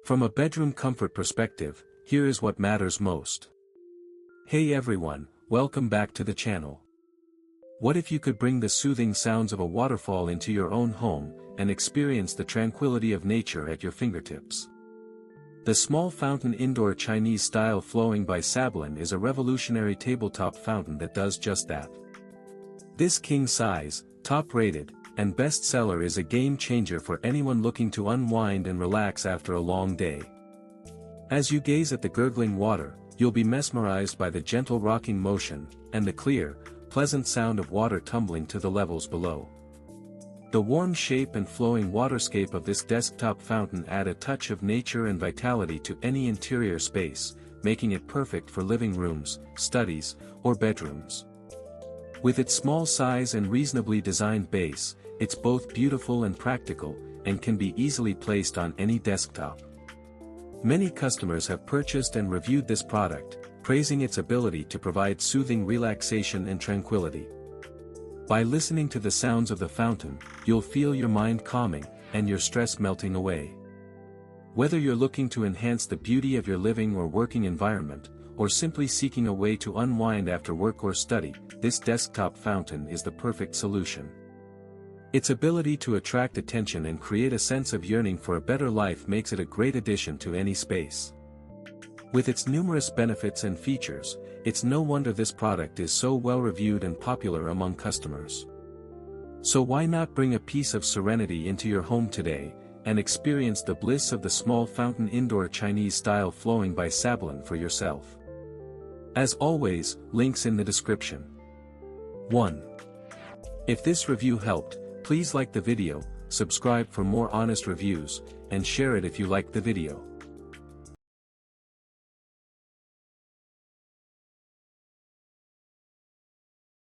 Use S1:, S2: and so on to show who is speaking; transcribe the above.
S1: From a bedroom comfort perspective, here is what matters most. Hey everyone, welcome back to the channel. What if you could bring the soothing sounds of a waterfall into your own home, and experience the tranquility of nature at your fingertips? The small fountain indoor Chinese-style flowing by Sablin is a revolutionary tabletop fountain that does just that. This king-size, top-rated, and bestseller is a game-changer for anyone looking to unwind and relax after a long day. As you gaze at the gurgling water, you'll be mesmerized by the gentle rocking motion, and the clear, pleasant sound of water tumbling to the levels below. The warm shape and flowing waterscape of this desktop fountain add a touch of nature and vitality to any interior space, making it perfect for living rooms, studies, or bedrooms. With its small size and reasonably designed base, it's both beautiful and practical, and can be easily placed on any desktop. Many customers have purchased and reviewed this product, praising its ability to provide soothing relaxation and tranquility. By listening to the sounds of the fountain, you'll feel your mind calming, and your stress melting away. Whether you're looking to enhance the beauty of your living or working environment, or simply seeking a way to unwind after work or study, this desktop fountain is the perfect solution. Its ability to attract attention and create a sense of yearning for a better life makes it a great addition to any space. With its numerous benefits and features, it's no wonder this product is so well reviewed and popular among customers. So why not bring a piece of serenity into your home today, and experience the bliss of the small fountain indoor Chinese style flowing by Sablin for yourself? As always, links in the description. 1. If this review helped, please like the video, subscribe for more honest reviews, and share it if you liked the video.